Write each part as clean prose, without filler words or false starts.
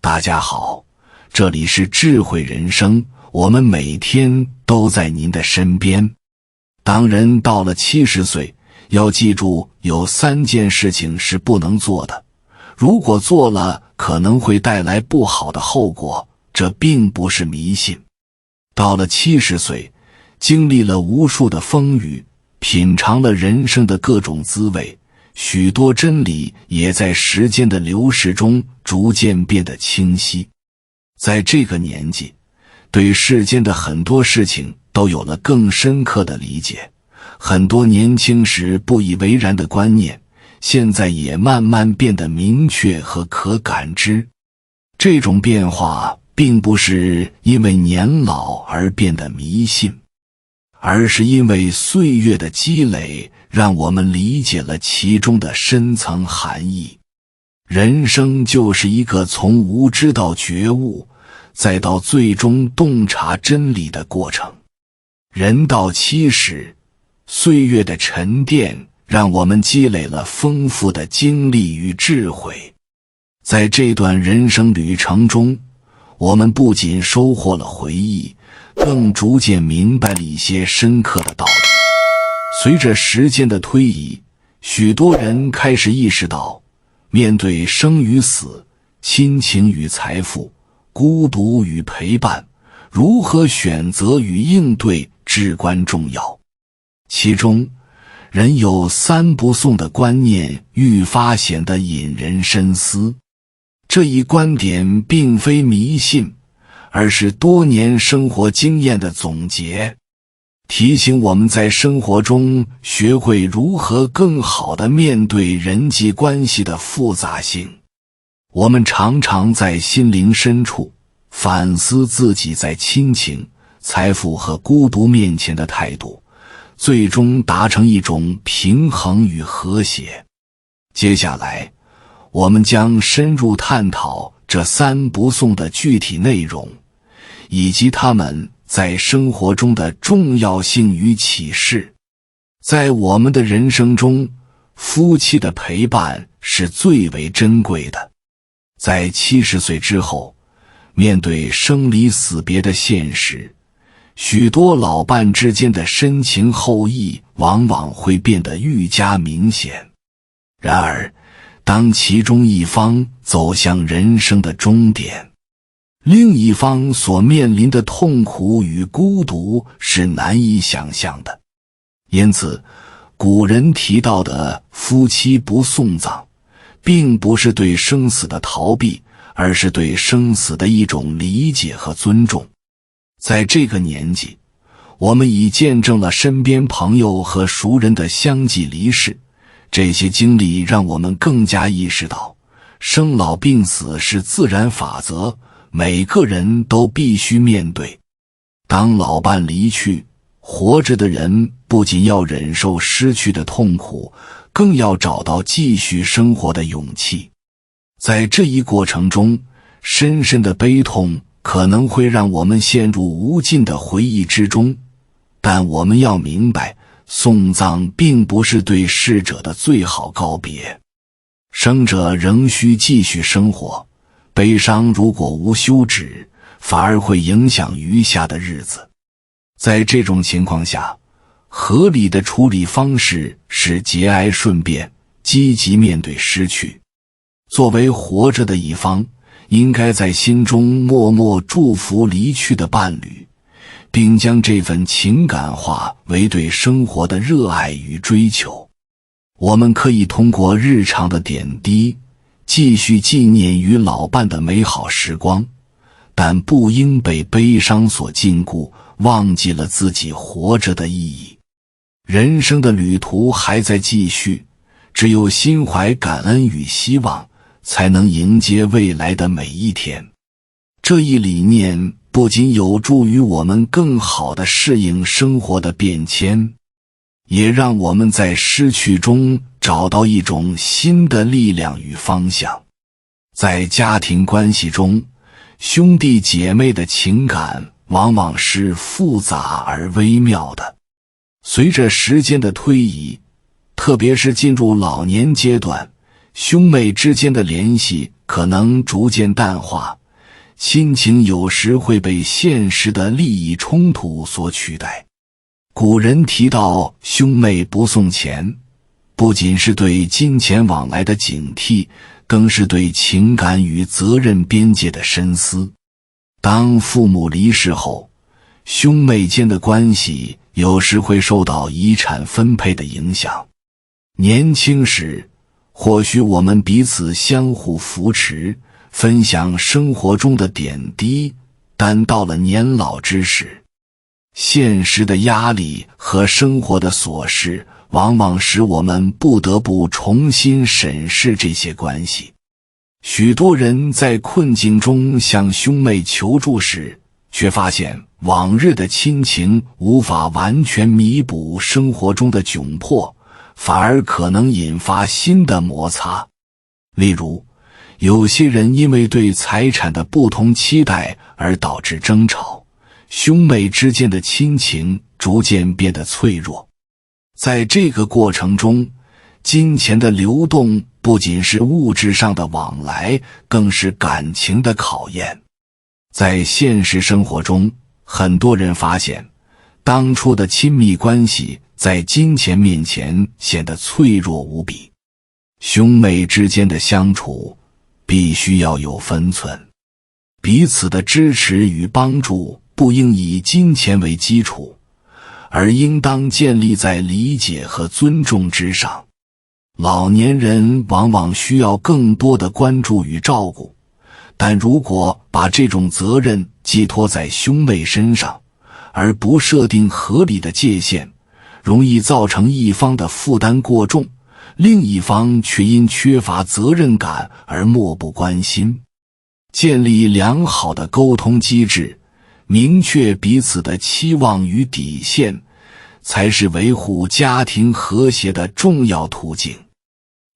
大家好，这里是智慧人生，我们每天都在您的身边。当人到了70岁，要记住有3件事情是不能做的，如果做了可能会带来不好的后果，这并不是迷信。到了70岁，经历了无数的风雨，品尝了人生的各种滋味，许多真理也在时间的流逝中逐渐变得清晰。在这个年纪，对世间的很多事情都有了更深刻的理解，很多年轻时不以为然的观念，现在也慢慢变得明确和可感知。这种变化并不是因为年老而变得迷信，而是因为岁月的积累让我们理解了其中的深层含义。人生就是一个从无知到觉悟，再到最终洞察真理的过程。人到70，岁月的沉淀让我们积累了丰富的经历与智慧。在这段人生旅程中，我们不仅收获了回忆，更逐渐明白了一些深刻的道理。随着时间的推移，许多人开始意识到，面对生与死、亲情与财富、孤独与陪伴，如何选择与应对至关重要。其中，人有3不送的观念愈发显得引人深思。这一观点并非迷信，而是多年生活经验的总结，提醒我们在生活中学会如何更好地面对人际关系的复杂性。我们常常在心灵深处反思自己在亲情、财富和孤独面前的态度，最终达成一种平衡与和谐。接下来，我们将深入探讨这3不送的具体内容，以及它们在生活中的重要性与启示。在我们的人生中，夫妻的陪伴是最为珍贵的。在70岁之后，面对生离死别的现实，许多老伴之间的深情厚谊往往会变得愈加明显。然而，当其中一方走向人生的终点，另一方所面临的痛苦与孤独是难以想象的。因此，古人提到的夫妻不送葬，并不是对生死的逃避，而是对生死的一种理解和尊重。在这个年纪，我们已见证了身边朋友和熟人的相继离世，这些经历让我们更加意识到，生老病死是自然法则，每个人都必须面对。当老伴离去，活着的人不仅要忍受失去的痛苦，更要找到继续生活的勇气。在这一过程中，深深的悲痛可能会让我们陷入无尽的回忆之中，但我们要明白，送葬并不是对逝者的最好告别。生者仍需继续生活，悲伤如果无休止，反而会影响余下的日子。在这种情况下，合理的处理方式是节哀顺变，积极面对失去。作为活着的一方，应该在心中默默祝福离去的伴侣，并将这份情感化为对生活的热爱与追求。我们可以通过日常的点滴，继续纪念与老伴的美好时光，但不应被悲伤所禁锢，忘记了自己活着的意义。人生的旅途还在继续，只有心怀感恩与希望，才能迎接未来的每一天。这一理念不仅有助于我们更好地适应生活的变迁，也让我们在失去中找到一种新的力量与方向。在家庭关系中，兄弟姐妹的情感往往是复杂而微妙的。随着时间的推移，特别是进入老年阶段，兄妹之间的联系可能逐渐淡化，亲情有时会被现实的利益冲突所取代。古人提到兄妹不送钱，不仅是对金钱往来的警惕，更是对情感与责任边界的深思。当父母离世后，兄妹间的关系有时会受到遗产分配的影响。年轻时，或许我们彼此相互扶持，分享生活中的点滴，但到了年老之时，现实的压力和生活的琐事往往使我们不得不重新审视这些关系。许多人在困境中向兄妹求助时，却发现往日的亲情无法完全弥补生活中的窘迫，反而可能引发新的摩擦。例如，有些人因为对财产的不同期待而导致争吵，兄妹之间的亲情逐渐变得脆弱。在这个过程中，金钱的流动不仅是物质上的往来，更是感情的考验。在现实生活中，很多人发现，当初的亲密关系在金钱面前显得脆弱无比。兄妹之间的相处必须要有分寸，彼此的支持与帮助不应以金钱为基础，而应当建立在理解和尊重之上。老年人往往需要更多的关注与照顾，但如果把这种责任寄托在兄妹身上，而不设定合理的界限，容易造成一方的负担过重，另一方却因缺乏责任感而漠不关心。建立良好的沟通机制，明确彼此的期望与底线，才是维护家庭和谐的重要途径。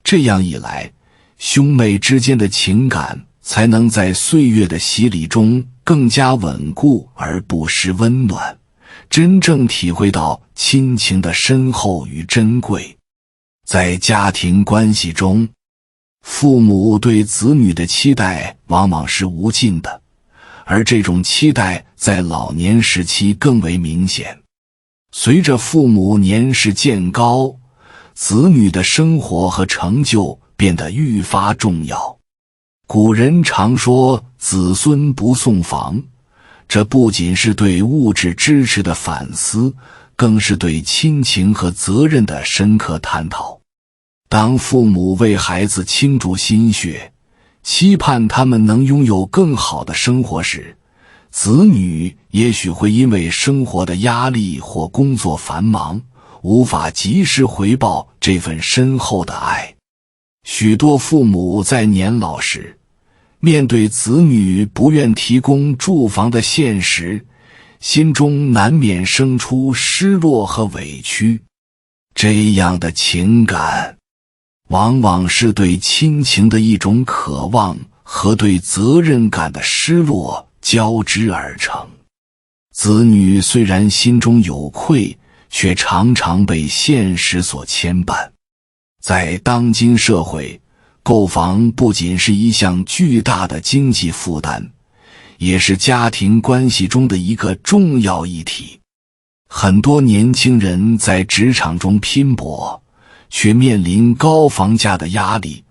这样一来，兄妹之间的情感才能在岁月的洗礼中更加稳固而不失温暖，真正体会到亲情的深厚与珍贵。在家庭关系中，父母对子女的期待往往是无尽的，而这种期待在老年时期更为明显。随着父母年事渐高，子女的生活和成就变得愈发重要。古人常说子孙不送房，这不仅是对物质支持的反思，更是对亲情和责任的深刻探讨。当父母为孩子倾注心血，期盼他们能拥有更好的生活时，子女也许会因为生活的压力或工作繁忙，无法及时回报这份深厚的爱。许多父母在年老时，面对子女不愿提供住房的现实，心中难免生出失落和委屈。这样的情感往往是对亲情的一种渴望和对责任感的失落交织而成。子女虽然心中有愧，却常常被现实所牵绊。在当今社会，购房不仅是一项巨大的经济负担，也是家庭关系中的一个重要议题。很多年轻人在职场中拼搏，却面临高房价的压力，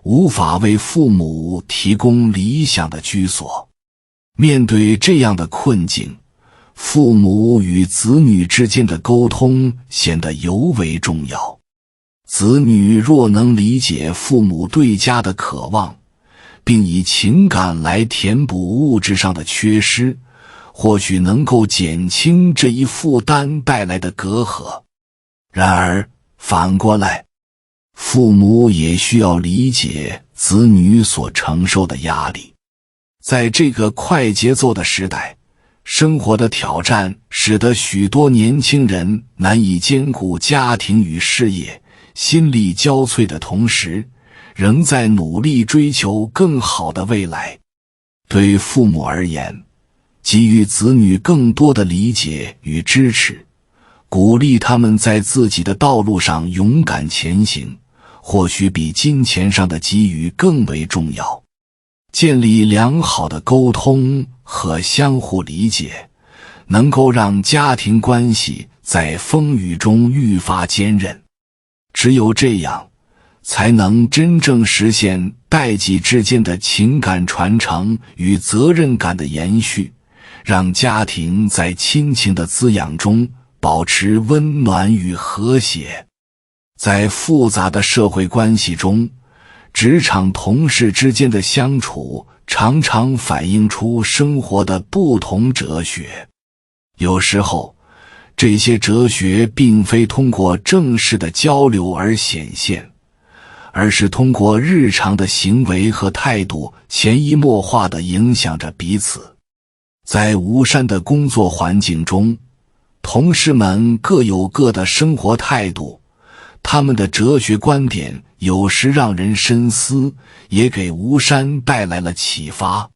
无法为父母提供理想的居所。面对这样的困境，父母与子女之间的沟通显得尤为重要。子女若能理解父母对家的渴望，并以情感来填补物质上的缺失，或许能够减轻这一负担带来的隔阂。然而，反过来，父母也需要理解子女所承受的压力。在这个快节奏的时代，生活的挑战使得许多年轻人难以兼顾家庭与事业，心力交瘁的同时，仍在努力追求更好的未来。对父母而言，给予子女更多的理解与支持，鼓励他们在自己的道路上勇敢前行，或许比金钱上的给予更为重要。建立良好的沟通和相互理解，能够让家庭关系在风雨中愈发坚韧。只有这样，才能真正实现代际之间的情感传承与责任感的延续，让家庭在亲情的滋养中保持温暖与和谐。在复杂的社会关系中，职场同事之间的相处常常反映出生活的不同哲学。有时候，这些哲学并非通过正式的交流而显现，而是通过日常的行为和态度潜移默化地影响着彼此。在吴山的工作环境中，同事们各有各的生活态度，他们的哲学观点有时让人深思，也给吴山带来了启发。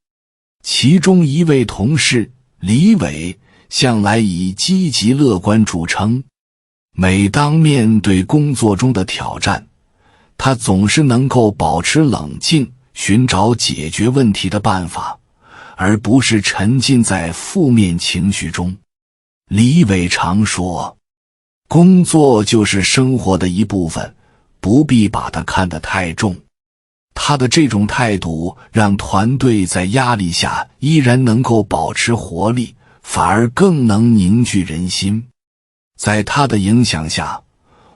其中一位同事李伟向来以积极乐观著称，每当面对工作中的挑战，他总是能够保持冷静，寻找解决问题的办法，而不是沉浸在负面情绪中。李伟常说，工作就是生活的一部分，不必把它看得太重。他的这种态度让团队在压力下依然能够保持活力，反而更能凝聚人心。在他的影响下，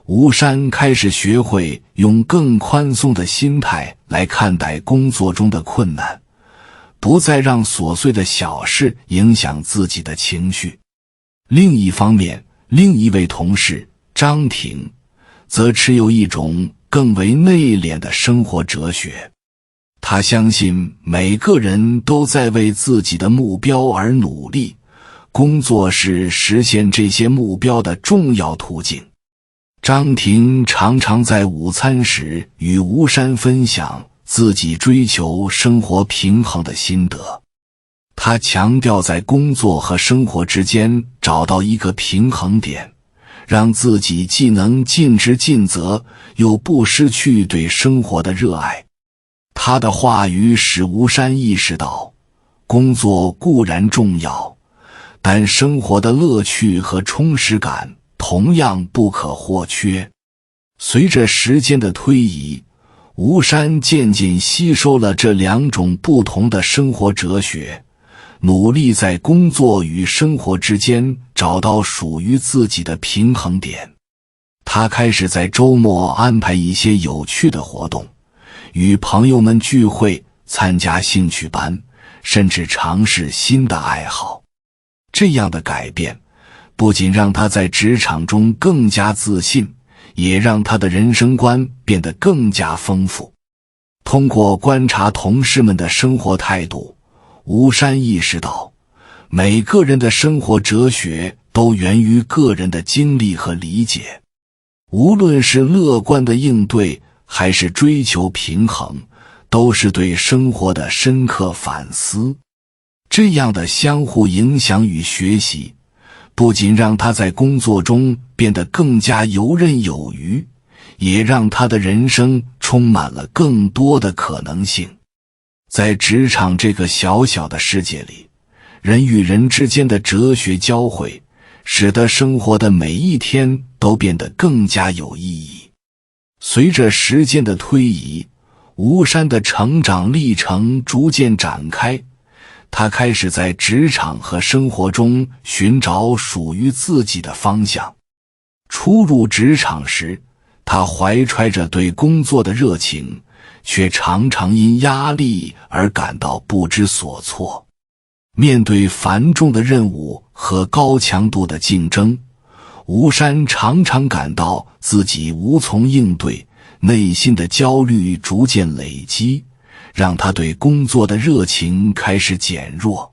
吴山开始学会用更宽松的心态来看待工作中的困难，不再让琐碎的小事影响自己的情绪。另一方面，另一位同事张婷则持有一种更为内敛的生活哲学。他相信每个人都在为自己的目标而努力，工作是实现这些目标的重要途径。张婷常常在午餐时与吴山分享自己追求生活平衡的心得。他强调在工作和生活之间找到一个平衡点，让自己既能尽职尽责，又不失去对生活的热爱。他的话语使吴山意识到，工作固然重要，但生活的乐趣和充实感同样不可或缺。随着时间的推移，吴山渐渐吸收了这两种不同的生活哲学，努力在工作与生活之间找到属于自己的平衡点。他开始在周末安排一些有趣的活动，与朋友们聚会，参加兴趣班，甚至尝试新的爱好。这样的改变不仅让他在职场中更加自信，也让他的人生观变得更加丰富。通过观察同事们的生活态度，吴山意识到，每个人的生活哲学都源于个人的经历和理解。无论是乐观的应对，还是追求平衡，都是对生活的深刻反思。这样的相互影响与学习，不仅让他在工作中变得更加游刃有余，也让他的人生充满了更多的可能性。在职场这个小小的世界里，人与人之间的哲学交汇，使得生活的每一天都变得更加有意义。随着时间的推移，吴山的成长历程逐渐展开，他开始在职场和生活中寻找属于自己的方向。初入职场时，他怀揣着对工作的热情，却常常因压力而感到不知所措。面对繁重的任务和高强度的竞争，吴山常常感到自己无从应对，内心的焦虑逐渐累积，让他对工作的热情开始减弱。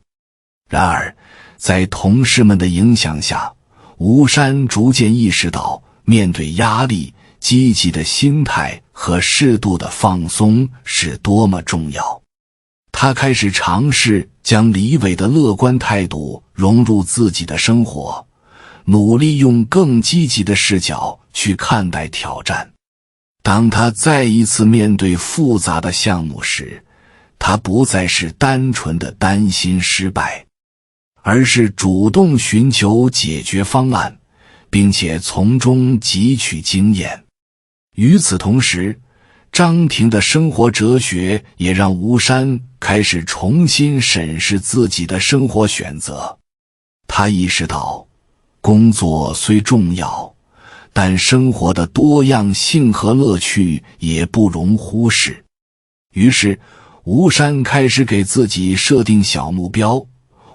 然而，在同事们的影响下，吴山逐渐意识到，面对压力，积极的心态和适度的放松是多么重要。他开始尝试将李伟的乐观态度融入自己的生活，努力用更积极的视角去看待挑战。当他再一次面对复杂的项目时，他不再是单纯的担心失败，而是主动寻求解决方案，并且从中汲取经验。与此同时，张庭的生活哲学也让吴山开始重新审视自己的生活选择。他意识到，工作虽重要，但生活的多样性和乐趣也不容忽视。于是，吴山开始给自己设定小目标，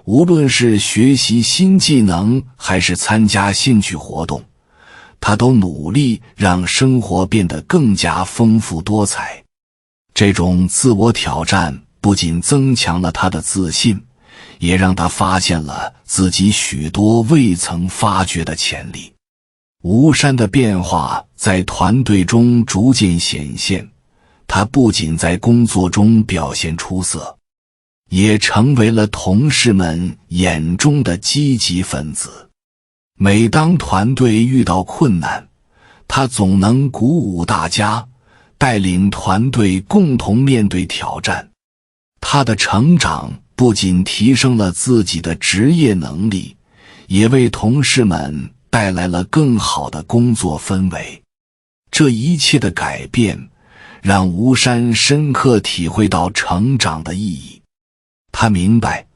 无论是学习新技能还是参加兴趣活动，他都努力让生活变得更加丰富多彩。这种自我挑战不仅增强了他的自信，也让他发现了自己许多未曾发掘的潜力。吴山的变化在团队中逐渐显现，他不仅在工作中表现出色，也成为了同事们眼中的积极分子。每当团队遇到困难，他总能鼓舞大家，带领团队共同面对挑战。他的成长不仅提升了自己的职业能力，也为同事们带来了更好的工作氛围。这一切的改变让吴山深刻体会到成长的意义。他明白，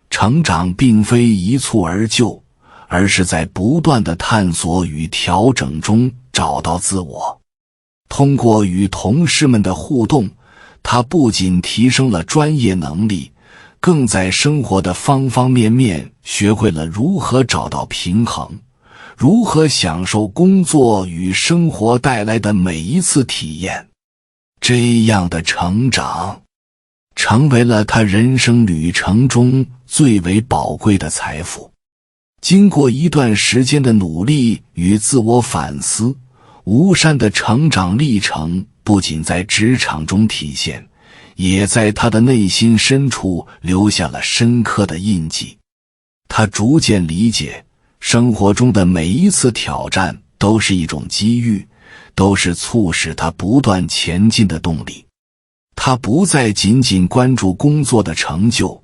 成长并非一蹴而就，而是在不断的探索与调整中找到自我。通过与同事们的互动，他不仅提升了专业能力，更在生活的方方面面学会了如何找到平衡，如何享受工作与生活带来的每一次体验。这样的成长成为了他人生旅程中最为宝贵的财富。经过一段时间的努力与自我反思，吴山的成长历程不仅在职场中体现，也在他的内心深处留下了深刻的印记。他逐渐理解，生活中的每一次挑战都是一种机遇，都是促使他不断前进的动力。他不再仅仅关注工作的成就，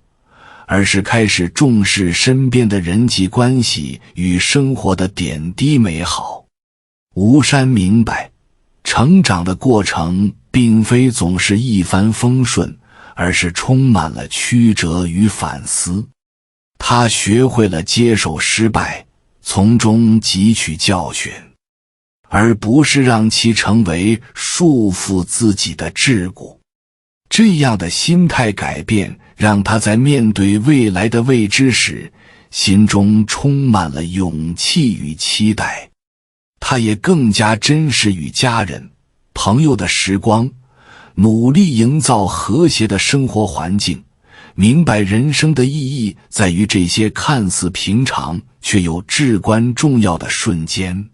而是开始重视身边的人际关系与生活的点滴美好。吴山明白，成长的过程并非总是一帆风顺，而是充满了曲折与反思。他学会了接受失败，从中汲取教训，而不是让其成为束缚自己的桎梏。这样的心态改变让他在面对未来的未知时，心中充满了勇气与期待。他也更加珍视与家人、朋友的时光，努力营造和谐的生活环境，明白人生的意义在于这些看似平常却又至关重要的瞬间。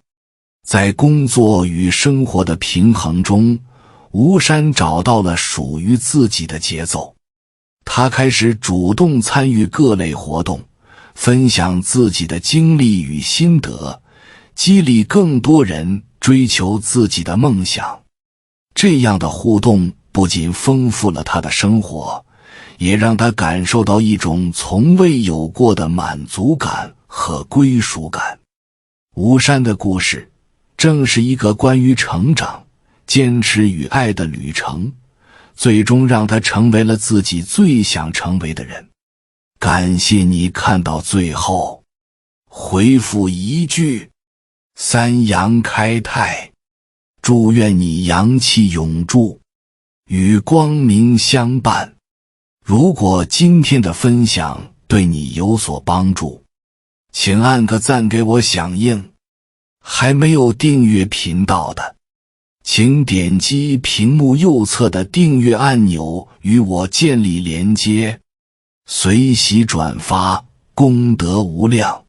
在工作与生活的平衡中，吴山找到了属于自己的节奏。他开始主动参与各类活动，分享自己的经历与心得，激励更多人追求自己的梦想。这样的互动不仅丰富了他的生活，也让他感受到一种从未有过的满足感和归属感。吴山的故事正是一个关于成长、坚持与爱的旅程，最终让他成为了自己最想成为的人。感谢你看到最后，回复一句三阳开泰，祝愿你阳气永驻，与光明相伴。如果今天的分享对你有所帮助，请按个赞给我响应。还没有订阅频道的，请点击屏幕右侧的订阅按钮与我建立连接，随喜转发，功德无量。